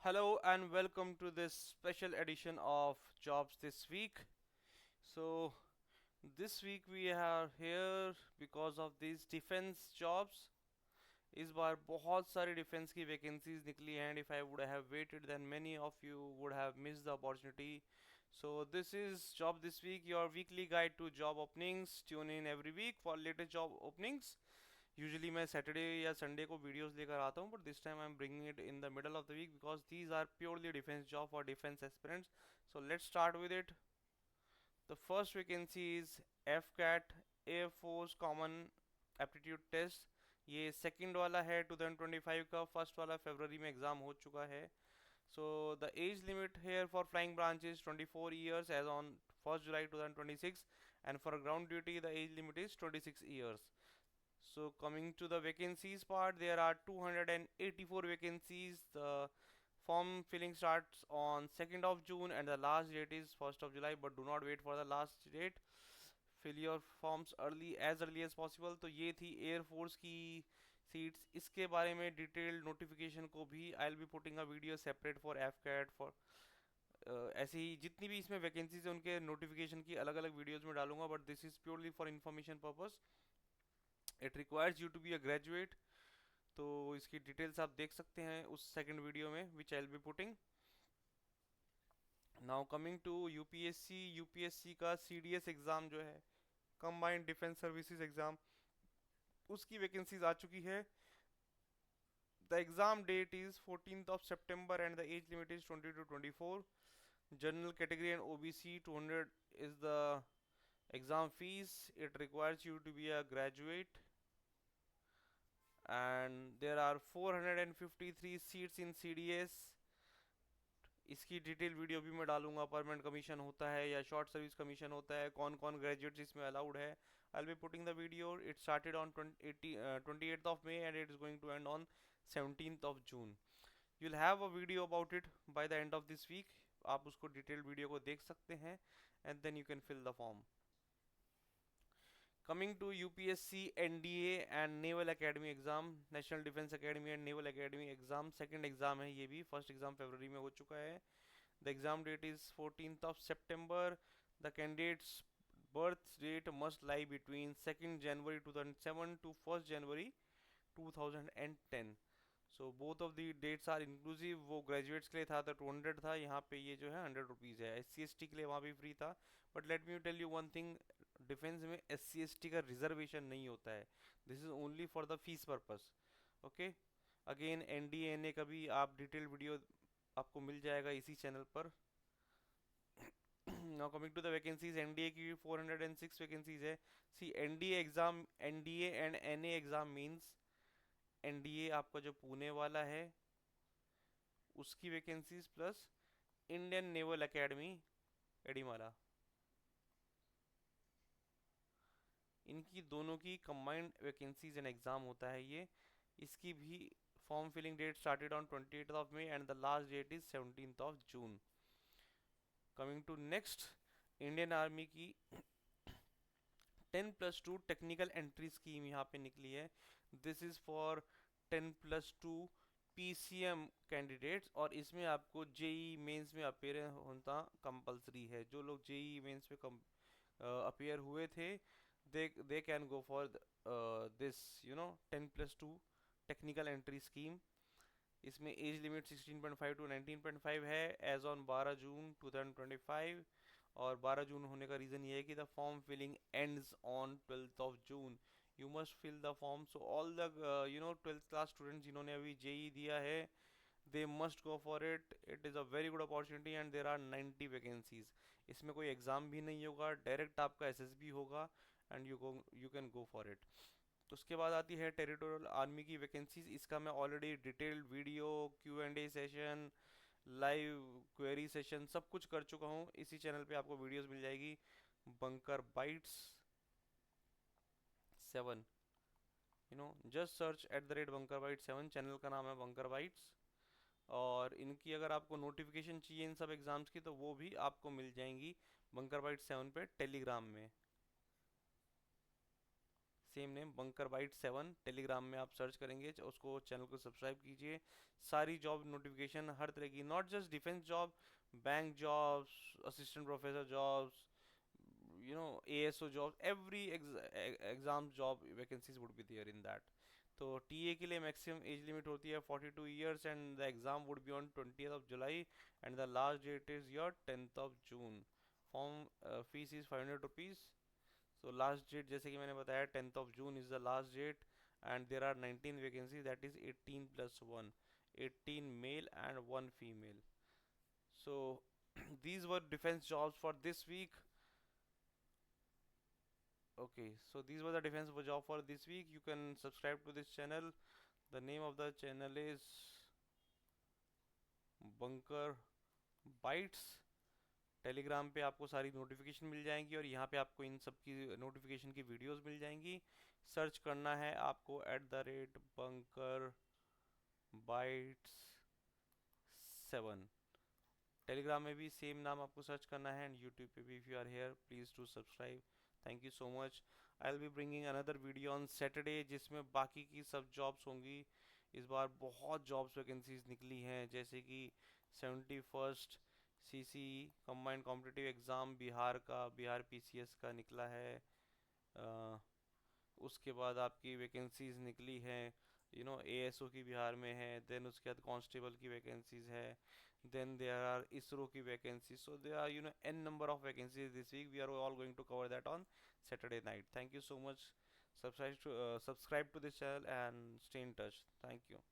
Hello and welcome to this special edition of Jobs This Week. So, this week we are here because of these defense jobs. इस बार बहुत सारी defence की vacancies निकली हैं and if I would have waited then many of you would have miss the opportunity so this is job this week your weekly guide to job openings tune in every week for latest job openings usually मैं Saturday या Sunday को videos लेकर आता हूँ but this time I am bringing it in the middle of the week because these are purely defense job for defence aspirants so let's start with it the first vacancy is F CAT air force common aptitude test ये second वाला है 2025 का first वाला फरवरी में exam हो चुका है so the age limit here for flying branch is 24 years as on 1st July 2026 and for ground duty the age limit is 26 years. So coming to the vacancies part, there are 284 vacancies. The form filling starts on 2nd of June and the last date is 1st of July. But do not wait for the last date. Fill your forms early as possible. तो ये थी air force की seats. इसके बारे में detailed notification को भी I will be putting a video separate for F CAT for ऐसे ही जितनी भी इसमें वैकेंसीज है उनके नोटिफिकेशन की अलग अलग वीडियोज में डालूंगा but this is purely for information purpose. It requires you to be a graduate. तो इसकी डिटेल्स आप देख सकते हैं उस सेकंड वीडियो में which I will be putting. Now coming to UPSC का सीडीएस एग्ज़ाम जो है कंबाइंड डिफेंस सर्विसेज एग्ज़ाम उसकी वैकेंसीज आ चुकी है. The exam date is 14th of September and the age limit is 20 to 24. General category and OBC 200 is the exam fees. It requires you to be a graduate and there are 453 seats in CDS. इसकी detail video भी मैं डालूंगा. Permanent commission होता है या short service commission होता है, कौन कौन ग्रेजुएट्स इसमें अलाउड है. आई will be putting the video. It started on 28th of May and it is going to end on 17th of June. you'll have a video about it by the end of this week. आप उसको detail video को देख सकते हैं and then you can fill the form. Coming to UPSC, NDA and Naval Academy exam, National Defense Academy and Naval Academy exam, second exam है ये भी. first exam फरवरी में हो चुका है. The exam date is 14th of September. The candidate's birth date must lie between 2nd January 2007 to 1st January 2010. So both of the dates are inclusive. वो graduates के लिए था तो 200 था, यहाँ पे ये जो है 100 रुपीज़ है. SC ST के लिए वहाँ भी फ्री था. But let me tell you one thing, defense में SC ST का रिजर्वेशन नहीं होता है. This is only for the fees purpose. Okay. Again NDA का भी आप डिटेल वीडियो आपको मिल जाएगा इसी चैनल पर. Now coming to the vacancies, NDA की 406 वैकेंसीज है. See NDA exam, NDA and NA exam means NDA आपका जो पुणे वाला है उसकी vacancies plus Indian naval academy Ezhimala, इनकी दोनों की कंबाइंड वैकेंसीज एंड एग्ज़ाम होता है ये. इसकी भी form filling date started on 28th of May and the last date is 17th of June. Coming to next, Indian army की 10+2 टेक्निकल एंट्री स्कीम यहाँ पे निकली है. This is for 10+2 PCM candidates और इसमें आपको जेई मेंस में appear होना कंपलसरी है. जो लोग जेई मेंस में अपेयर हुए थे they can go for this 10+2 technical entry scheme. इसमें एज लिमिट 16.5 टू 19.5 है एज ऑन 12 जून 2025. और 12 जून होने का रीज़न ये है कि the form filling ends on 12th of June. You must fill the form. So all the 12th class students जिन्होंने अभी जेई दिया है they must go for it. It is a very good opportunity and there are 90 vacancies. इसमें कोई exam भी नहीं होगा, direct आपका SSB होगा and you can go for it. तो उसके बाद आती है टेरिटोरियल आर्मी की वैकेंसीज. इसका मैं already detailed video, Q&A session, live query session सब कुछ कर चुका हूँ. इसी चैनल पे आपको वीडियोस मिल जाएगी. Bunker bytes 7, just search @bunker bytes 7. Channel का नाम है बंकर बाइट्स. और इनकी अगर आपको नोटिफिकेशन चाहिए इन सब एग्ज़ाम्स की तो वो भी आपको मिल जाएंगी बंकर बाइट 7 पे टेलीग्राम में. Same name Bunker Byte 7 Telegram में आप सर्च करेंगे, उसको चैनल को सब्सक्राइब कीजिए। सारी जॉब नोटिफिकेशन हर तरह की, not just defence job, bank jobs, assistant professor jobs, ASO jobs, every exam job vacancies would be there in that. तो टीए के लिए मैक्सिमम एज लिमिट होती है 42 years and the exam would be on 20th of July and the last date is your 10th of June। Form fees is 500 rupees. So last date जैसे कि मैंने बताया 10th of June is the last date and there are 19 vacancies, that is 18 plus 1, 18 male and 1 female. So these were defense jobs for this week. Okay, so these were the defense job for this week. You can subscribe to this channel. The name of the channel is Bunker Bytes। Telegram पे आपको सारी notification मिल जाएंगी और यहाँ पे आपको इन सब की नोटिफिकेशन की वीडियोस मिल जाएंगी। सर्च करना है आपको @bunker bytes 7। टेलीग्राम में भी सेम नाम आपको सर्च करना है एंड यूट्यूब पे भी। If you are here please to subscribe. Thank you so much. I will be bringing another video on Saturday जिसमें बाकी की सब जॉब्स होंगी। इस बार बहुत जॉब्स वैकेंसीज निकली हैं, जैसे कि 71st CC combined competitive exam Bihar का, बिहार PCS का निकला है। उसके बाद आपकी वैकेंसीज निकली हैं, ASO की बिहार में है, देन उसके बाद कांस्टेबल की वैकेंसीज है, then there are ISRO की vacancies. So there are n number of vacancies this week. We are all going to cover that on Saturday night. Thank you so much. Subscribe to this channel and stay in touch. Thank you.